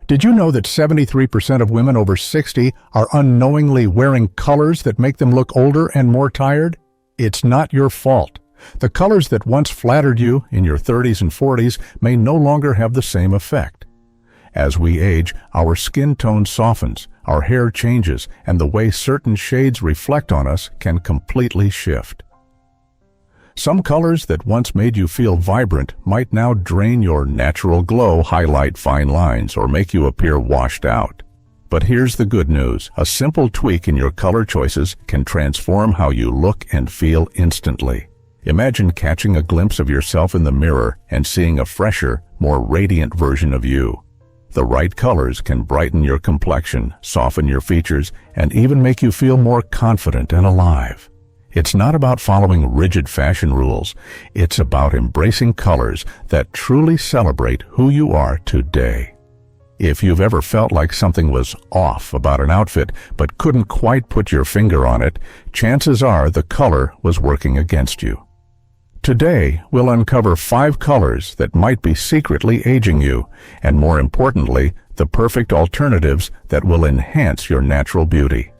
Did you know that 73% of women over 60 are unknowingly wearing colors that make them look older and more tired? It's not your fault. The colors that once flattered you in your 30s and 40s may no longer have the same effect. As we age, our skin tone softens, our hair changes, and the way certain shades reflect on us can completely shift. Some colors that once made you feel vibrant might now drain your natural glow, highlight fine lines, or make you appear washed out. But here's the good news. A simple tweak in your color choices can transform how you look and feel instantly. Imagine catching a glimpse of yourself in the mirror and seeing a fresher, more radiant version of you. The right colors can brighten your complexion, soften your features, and even make you feel more confident and alive. It's not about following rigid fashion rules. It's about embracing colors that truly celebrate who you are today. If you've ever felt like something was off about an outfit but couldn't quite put your finger on it, chances are the color was working against you. Today, we'll uncover 5 colors that might be secretly aging you, and more importantly, the perfect alternatives that will enhance your natural beauty.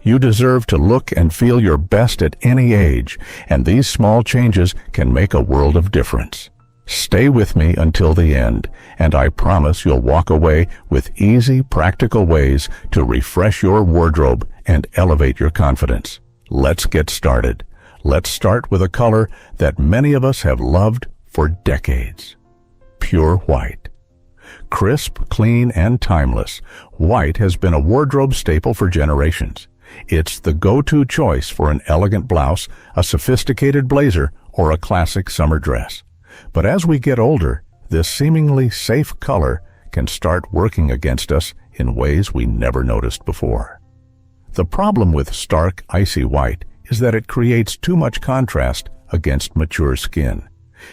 You deserve to look and feel your best at any age, and these small changes can make a world of difference. Stay with me until the end, and I promise you'll walk away with easy, practical ways to refresh your wardrobe and elevate your confidence. Let's get started. Let's start with a color that many of us have loved for decades. Pure white. Crisp, clean, and timeless, white has been a wardrobe staple for generations. It's the go-to choice for an elegant blouse, a sophisticated blazer, or a classic summer dress. But as we get older, this seemingly safe color can start working against us in ways we never noticed before. The problem with stark, icy white is that it creates too much contrast against mature skin,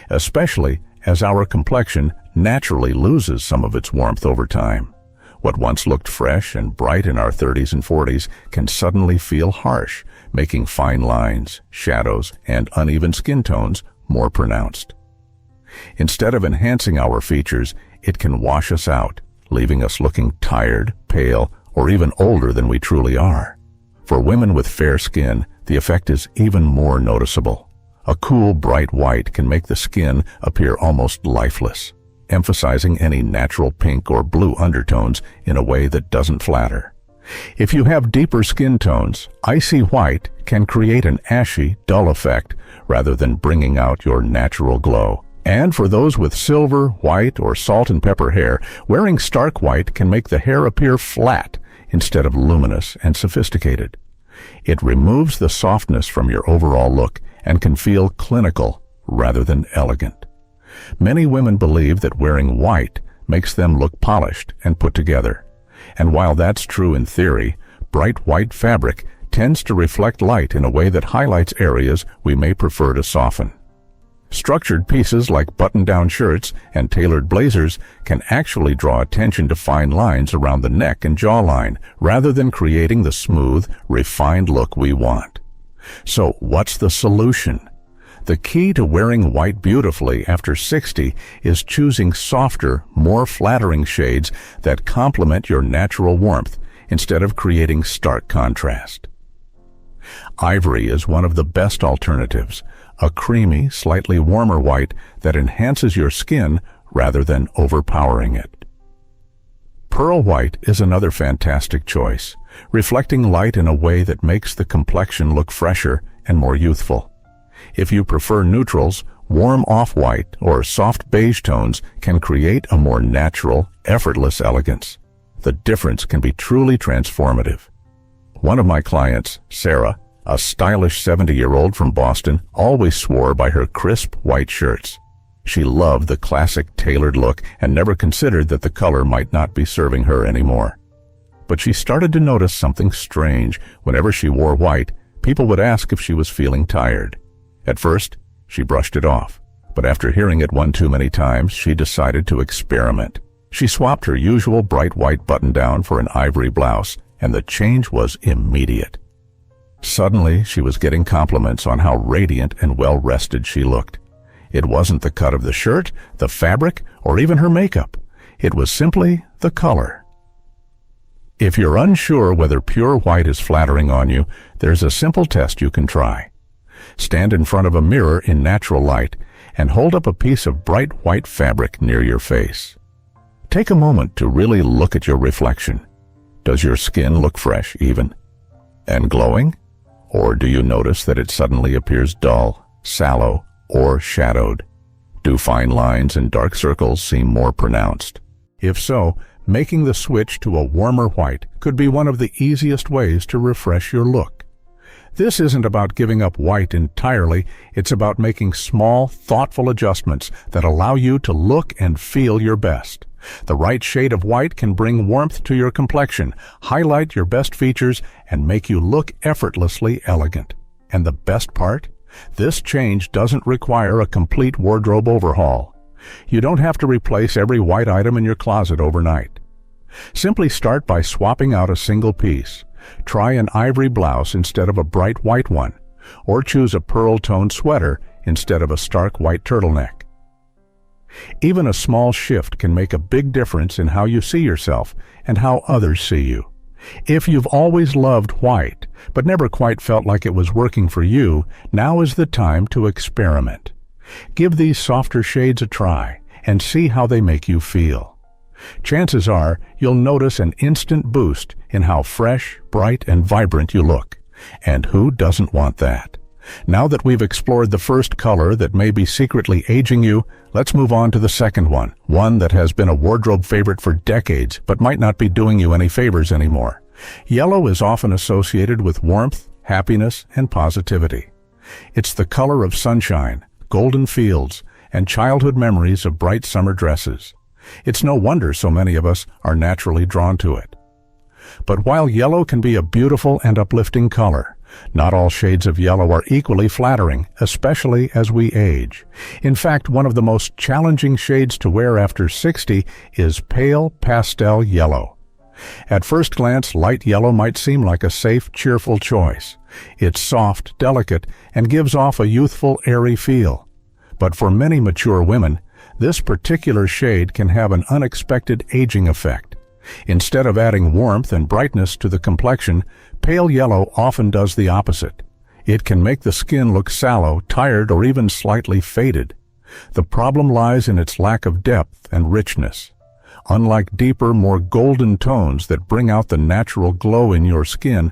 especially as our complexion naturally loses some of its warmth over time. What once looked fresh and bright in our 30s and 40s can suddenly feel harsh, making fine lines, shadows, and uneven skin tones more pronounced. Instead of enhancing our features, it can wash us out, leaving us looking tired, pale, or even older than we truly are. For women with fair skin, the effect is even more noticeable. A cool, bright white can make the skin appear almost lifeless, emphasizing any natural pink or blue undertones in a way that doesn't flatter. If you have deeper skin tones, icy white can create an ashy, dull effect rather than bringing out your natural glow. And for those with silver, white, or salt and pepper hair, wearing stark white can make the hair appear flat instead of luminous and sophisticated. It removes the softness from your overall look and can feel clinical rather than elegant. Many women believe that wearing white makes them look polished and put together. And while that's true in theory, bright white fabric tends to reflect light in a way that highlights areas we may prefer to soften. Structured pieces like button-down shirts and tailored blazers can actually draw attention to fine lines around the neck and jawline, rather than creating the smooth, refined look we want. So what's the solution? The key to wearing white beautifully after 60 is choosing softer, more flattering shades that complement your natural warmth instead of creating stark contrast. Ivory is one of the best alternatives, a creamy, slightly warmer white that enhances your skin rather than overpowering it. Pearl white is another fantastic choice, reflecting light in a way that makes the complexion look fresher and more youthful. If you prefer neutrals, warm off-white or soft beige tones can create a more natural, effortless elegance. The difference can be truly transformative. One of my clients, Sarah, a stylish 70-year-old from Boston, always swore by her crisp white shirts. She loved the classic tailored look and never considered that the color might not be serving her anymore. But she started to notice something strange. Whenever she wore white, people would ask if she was feeling tired. At first, she brushed it off, but after hearing it one too many times, she decided to experiment. She swapped her usual bright white button-down for an ivory blouse, and the change was immediate. Suddenly, she was getting compliments on how radiant and well-rested she looked. It wasn't the cut of the shirt, the fabric, or even her makeup. It was simply the the color. If you're unsure whether pure white is flattering on you, there's a simple test you can try. Stand in front of a mirror in natural light and hold up a piece of bright white fabric near your face. Take a moment to really look at your reflection. Does your skin look fresh, even, and glowing? Or do you notice that it suddenly appears dull, sallow, or shadowed? Do fine lines and dark circles seem more pronounced? If so, making the switch to a warmer white could be one of the easiest ways to refresh your look. This isn't about giving up white entirely, it's about making small, thoughtful adjustments that allow you to look and feel your best. The right shade of white can bring warmth to your complexion, highlight your best features, and make you look effortlessly elegant. And the best part? This change doesn't require a complete wardrobe overhaul. You don't have to replace every white item in your closet overnight. Simply start by swapping out a single piece. Try an ivory blouse instead of a bright white one, or choose a pearl-toned sweater instead of a stark white turtleneck. Even a small shift can make a big difference in how you see yourself and how others see you. If you've always loved white, but never quite felt like it was working for you, now is the time to experiment. Give these softer shades a try and see how they make you feel. Chances are you'll notice an instant boost in how fresh, bright, and vibrant you look. And who doesn't want that? Now that we've explored the first color that may be secretly aging you, let's move on to the second one that has been a wardrobe favorite for decades but might not be doing you any favors anymore. Yellow is often associated with warmth, happiness, and positivity. It's the color of sunshine, golden fields, and childhood memories of bright summer dresses. It's no wonder so many of us are naturally drawn to it. But while yellow can be a beautiful and uplifting color, not all shades of yellow are equally flattering, especially as we age. In fact, one of the most challenging shades to wear after 60 is pale pastel yellow. At first glance, light yellow might seem like a safe, cheerful choice. It's soft, delicate, and gives off a youthful, airy feel. But for many mature women, this particular shade can have an unexpected aging effect. Instead of adding warmth and brightness to the complexion, pale yellow often does the opposite. It can make the skin look sallow, tired, or even slightly faded. The problem lies in its lack of depth and richness. Unlike deeper, more golden tones that bring out the natural glow in your skin,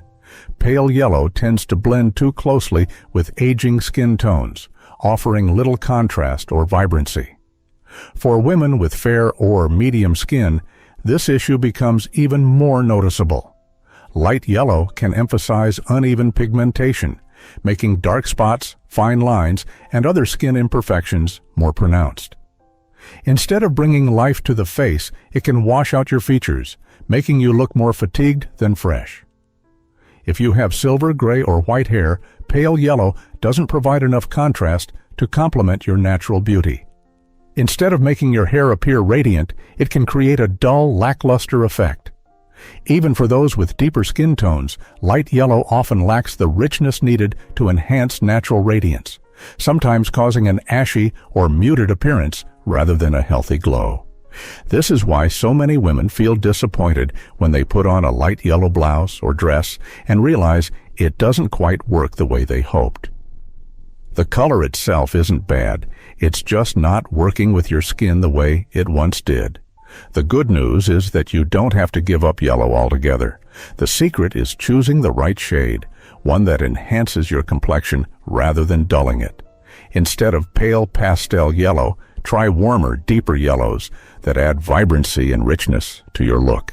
pale yellow tends to blend too closely with aging skin tones, offering little contrast or vibrancy. For women with fair or medium skin, this issue becomes even more noticeable. Light yellow can emphasize uneven pigmentation, making dark spots, fine lines, and other skin imperfections more pronounced. Instead of bringing life to the face, it can wash out your features, making you look more fatigued than fresh. If you have silver, gray, or white hair, pale yellow doesn't provide enough contrast to complement your natural beauty. Instead of making your hair appear radiant, it can create a dull, lackluster effect. Even for those with deeper skin tones, light yellow often lacks the richness needed to enhance natural radiance, sometimes causing an ashy or muted appearance rather than a healthy glow. This is why so many women feel disappointed when they put on a light yellow blouse or dress and realize it doesn't quite work the way they hoped. The color itself isn't bad, it's just not working with your skin the way it once did. The good news is that you don't have to give up yellow altogether. The secret is choosing the right shade, one that enhances your complexion rather than dulling it. Instead of pale pastel yellow, try warmer, deeper yellows that add vibrancy and richness to your look.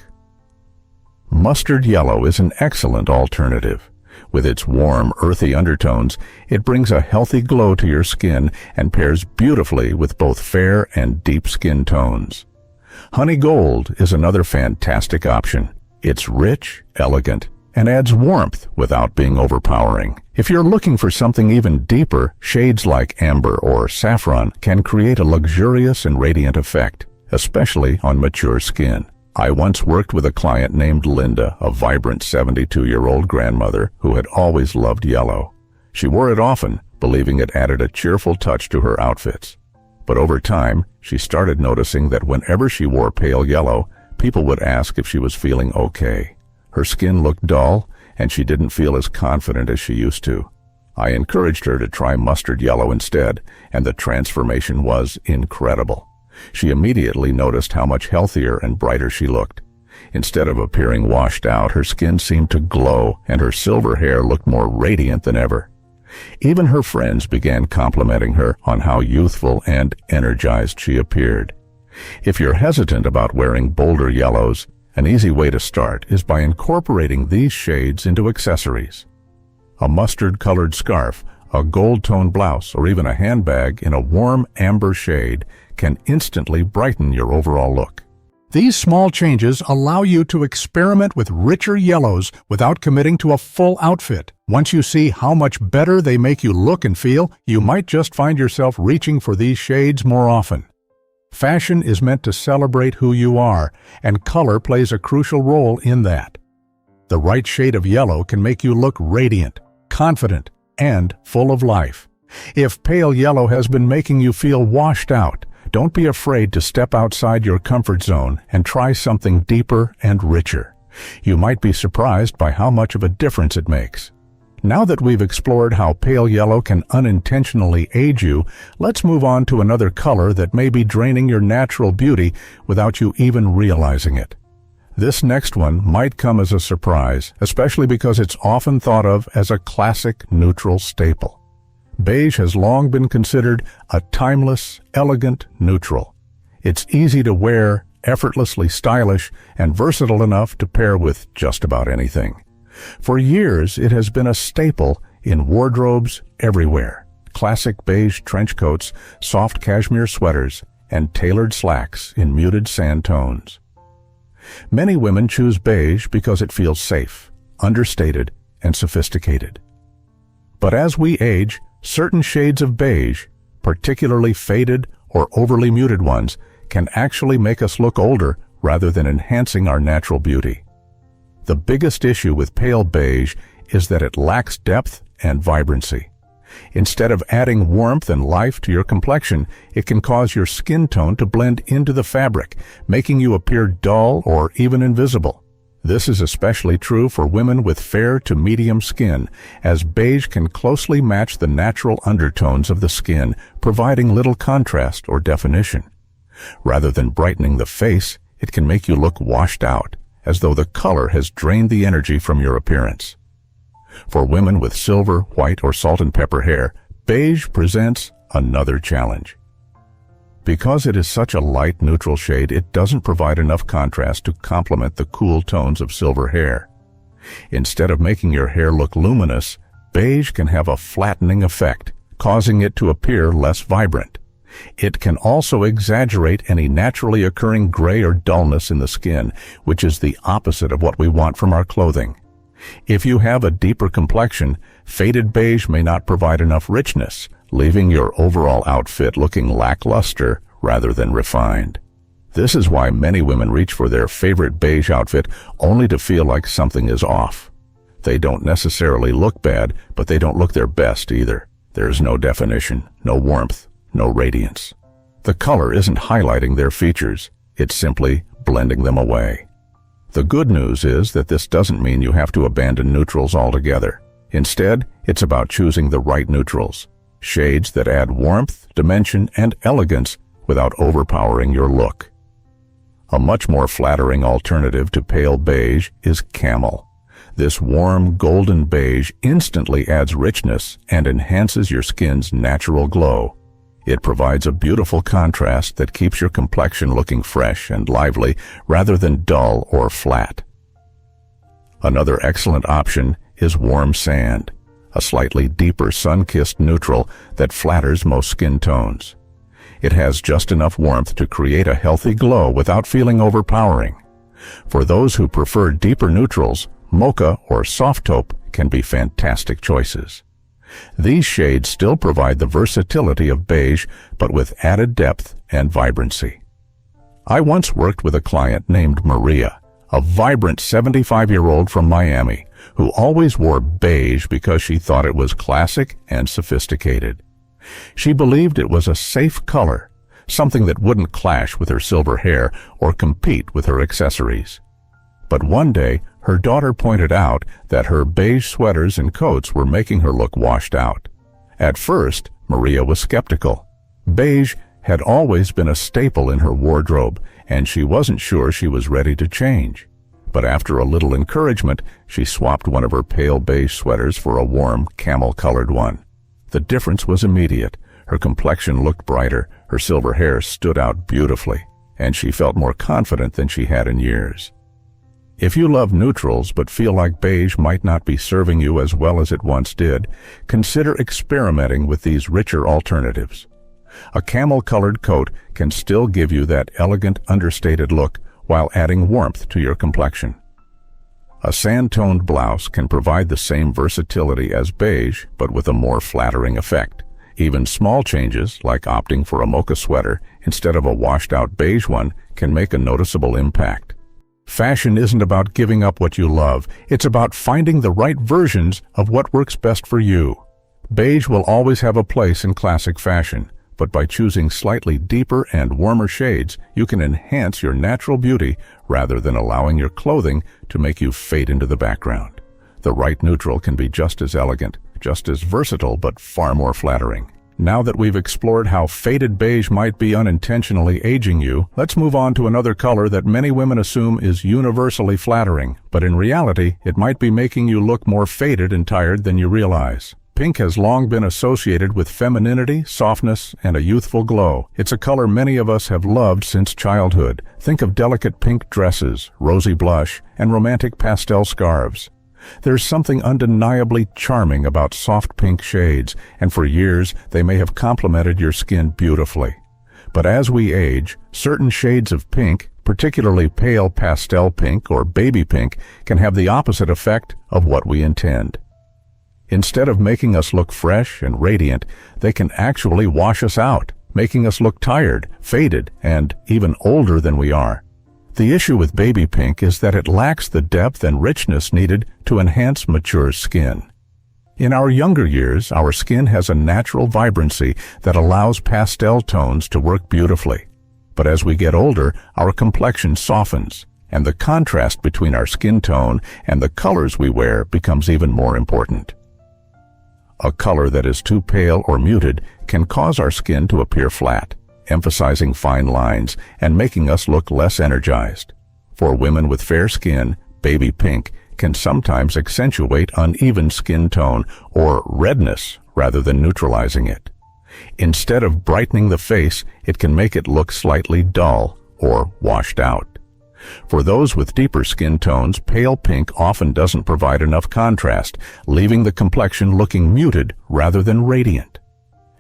Mustard yellow is an excellent alternative. With its warm, earthy undertones, it brings a healthy glow to your skin and pairs beautifully with both fair and deep skin tones. Honey gold is another fantastic option. It's rich, elegant, and adds warmth without being overpowering. If you're looking for something even deeper, shades like amber or saffron can create a luxurious and radiant effect, especially on mature skin. I once worked with a client named Linda, a vibrant 72-year-old grandmother who had always loved yellow. She wore it often, believing it added a cheerful touch to her outfits. But over time, she started noticing that whenever she wore pale yellow, People would ask if she was feeling okay. Her skin looked dull, and she didn't feel as confident as she used to. I encouraged her to try mustard yellow instead, and the transformation was incredible. She immediately noticed how much healthier and brighter she looked. Instead of appearing washed out, her skin seemed to glow, and her silver hair looked more radiant than ever. Even her friends began complimenting her on how youthful and energized she appeared. If you're hesitant about wearing bolder yellows, an easy way to start is by incorporating these shades into accessories. A mustard-colored scarf, a gold-toned blouse, or even a handbag in a warm amber shade can instantly brighten your overall look. These small changes allow you to experiment with richer yellows without committing to a full outfit. Once you see how much better they make you look and feel, you might just find yourself reaching for these shades more often. Fashion is meant to celebrate who you are, and color plays a crucial role in that. The right shade of yellow can make you look radiant, confident, and full of life. If pale yellow has been making you feel washed out, don't be afraid to step outside your comfort zone and try something deeper and richer. You might be surprised by how much of a difference it makes. Now that we've explored how pale yellow can unintentionally age you, let's move on to another color that may be draining your natural beauty without you even realizing it. This next one might come as a surprise, especially because it's often thought of as a classic neutral staple. Beige has long been considered a timeless, elegant neutral. It's easy to wear, effortlessly stylish, and versatile enough to pair with just about anything. For years, it has been a staple in wardrobes everywhere. Classic beige trench coats, soft cashmere sweaters, and tailored slacks in muted sand tones. Many women choose beige because it feels safe, understated, and sophisticated. But as we age, certain shades of beige, particularly faded or overly muted ones, can actually make us look older rather than enhancing our natural beauty. The biggest issue with pale beige is that it lacks depth and vibrancy. Instead of adding warmth and life to your complexion, it can cause your skin tone to blend into the fabric, making you appear dull or even invisible. This is especially true for women with fair to medium skin, as beige can closely match the natural undertones of the skin, providing little contrast or definition. Rather than brightening the face, it can make you look washed out, as though the color has drained the energy from your appearance. For women with silver, white, or salt and pepper hair, beige presents another challenge. Because it is such a light neutral shade, it doesn't provide enough contrast to complement the cool tones of silver hair. Instead of making your hair look luminous, beige can have a flattening effect, causing it to appear less vibrant. It can also exaggerate any naturally occurring gray or dullness in the skin, which is the opposite of what we want from our clothing. If you have a deeper complexion, faded beige may not provide enough richness, leaving your overall outfit looking lackluster rather than refined. This is why many women reach for their favorite beige outfit only to feel like something is off. They don't necessarily look bad, but they don't look their best either. There's no definition, no warmth, no radiance. The color isn't highlighting their features, it's simply blending them away. The good news is that this doesn't mean you have to abandon neutrals altogether. Instead, it's about choosing the right neutrals, shades that add warmth, dimension, and elegance without overpowering your look. A much more flattering alternative to pale beige is camel. This warm golden beige instantly adds richness and enhances your skin's natural glow. It provides a beautiful contrast that keeps your complexion looking fresh and lively rather than dull or flat. Another excellent option is warm sand, a slightly deeper sun-kissed neutral that flatters most skin tones. It has just enough warmth to create a healthy glow without feeling overpowering. For those who prefer deeper neutrals, mocha or soft taupe can be fantastic choices. These shades still provide the versatility of beige, but with added depth and vibrancy. I once worked with a client named Maria, a vibrant 75-year-old from Miami, who always wore beige because she thought it was classic and sophisticated. She believed it was a safe color, something that wouldn't clash with her silver hair or compete with her accessories. But one day, her daughter pointed out that her beige sweaters and coats were making her look washed out. At first, Maria was skeptical. Beige had always been a staple in her wardrobe, and she wasn't sure she was ready to change. But after a little encouragement, she swapped one of her pale beige sweaters for a warm, camel-colored one. The difference was immediate. Her complexion looked brighter, her silver hair stood out beautifully, and she felt more confident than she had in years. If you love neutrals but feel like beige might not be serving you as well as it once did, consider experimenting with these richer alternatives. A camel-colored coat can still give you that elegant, understated look while adding warmth to your complexion. A sand-toned blouse can provide the same versatility as beige, but with a more flattering effect. Even small changes, like opting for a mocha sweater instead of a washed-out beige one, can make a noticeable impact. Fashion isn't about giving up what you love. It's about finding the right versions of what works best for you. Beige will always have a place in classic fashion, but by choosing slightly deeper and warmer shades, you can enhance your natural beauty rather than allowing your clothing to make you fade into the background. The right neutral can be just as elegant, just as versatile, but far more flattering. Now that we've explored how faded beige might be unintentionally aging you, let's move on to another color that many women assume is universally flattering, but in reality, it might be making you look more faded and tired than you realize. Pink has long been associated with femininity, softness, and a youthful glow. It's a color many of us have loved since childhood. Think of delicate pink dresses, rosy blush, and romantic pastel scarves. There's something undeniably charming about soft pink shades, and for years they may have complemented your skin beautifully. But as we age, certain shades of pink, particularly pale pastel pink or baby pink, can have the opposite effect of what we intend. Instead of making us look fresh and radiant, they can actually wash us out, making us look tired, faded, and even older than we are. The issue with baby pink is that it lacks the depth and richness needed to enhance mature skin. In our younger years, our skin has a natural vibrancy that allows pastel tones to work beautifully. But as we get older, our complexion softens, and the contrast between our skin tone and the colors we wear becomes even more important. A color that is too pale or muted can cause our skin to appear flat, emphasizing fine lines and making us look less energized. For women with fair skin, baby pink can sometimes accentuate uneven skin tone or redness rather than neutralizing it. Instead of brightening the face, it can make it look slightly dull or washed out. For those with deeper skin tones, pale pink often doesn't provide enough contrast, leaving the complexion looking muted rather than radiant.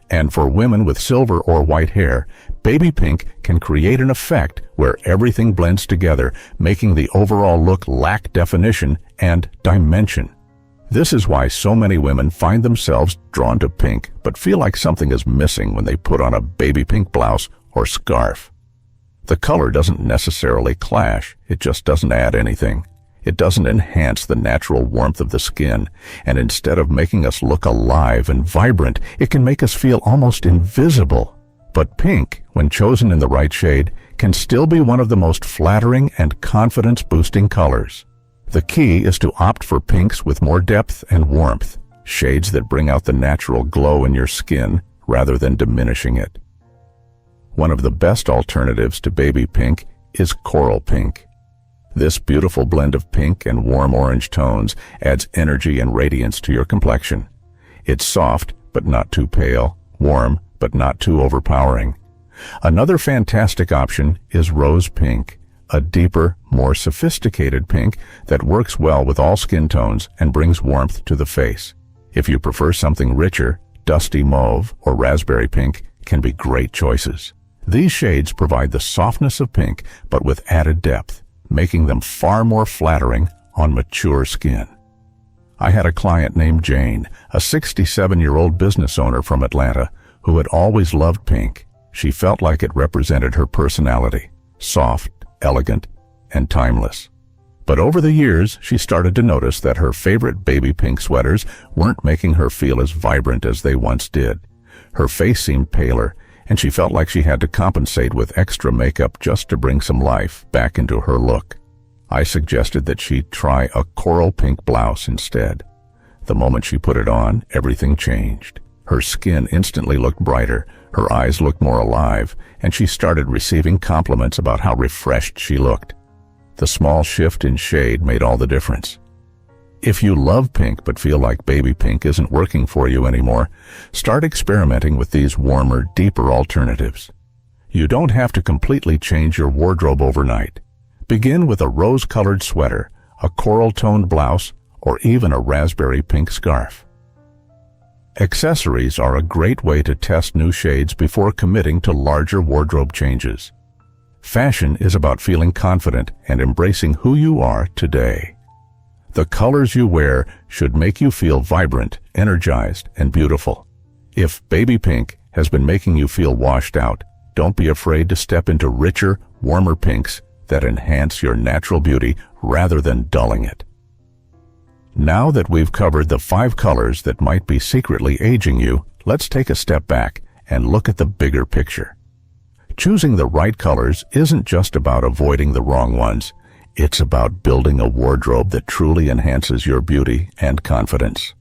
And for women with silver or white hair, baby pink can create an effect where everything blends together, making the overall look lack definition and dimension. This is why so many women find themselves drawn to pink, but feel like something is missing when they put on a baby pink blouse or scarf. The color doesn't necessarily clash, it just doesn't add anything. It doesn't enhance the natural warmth of the skin, and instead of making us look alive and vibrant, it can make us feel almost invisible. But pink, when chosen in the right shade, can still be one of the most flattering and confidence-boosting colors. The key is to opt for pinks with more depth and warmth, shades that bring out the natural glow in your skin rather than diminishing it. One of the best alternatives to baby pink is coral pink. This beautiful blend of pink and warm orange tones adds energy and radiance to your complexion. It's soft, but not too pale, warm, but not too overpowering. Another fantastic option is rose pink, a deeper, more sophisticated pink that works well with all skin tones and brings warmth to the face. If you prefer something richer, dusty mauve or raspberry pink can be great choices. These shades provide the softness of pink, but with added depth, making them far more flattering on mature skin. I had a client named Jane, a 67-year-old business owner from Atlanta, who had always loved pink. She felt like it represented her personality, soft, elegant, and timeless. But over the years, she started to notice that her favorite baby pink sweaters weren't making her feel as vibrant as they once did. Her face seemed paler, and she felt like she had to compensate with extra makeup just to bring some life back into her look. I suggested that she try a coral pink blouse instead. The moment she put it on, everything changed. Her skin instantly looked brighter, her eyes looked more alive, and she started receiving compliments about how refreshed she looked. The small shift in shade made all the difference. If you love pink but feel like baby pink isn't working for you anymore, start experimenting with these warmer, deeper alternatives. You don't have to completely change your wardrobe overnight. Begin with a rose-colored sweater, a coral-toned blouse, or even a raspberry pink scarf. Accessories are a great way to test new shades before committing to larger wardrobe changes. Fashion is about feeling confident and embracing who you are today. The colors you wear should make you feel vibrant, energized, and beautiful. If baby pink has been making you feel washed out, don't be afraid to step into richer, warmer pinks that enhance your natural beauty rather than dulling it. Now that we've covered the 5 colors that might be secretly aging you, let's take a step back and look at the bigger picture. Choosing the right colors isn't just about avoiding the wrong ones. It's about building a wardrobe that truly enhances your beauty and confidence.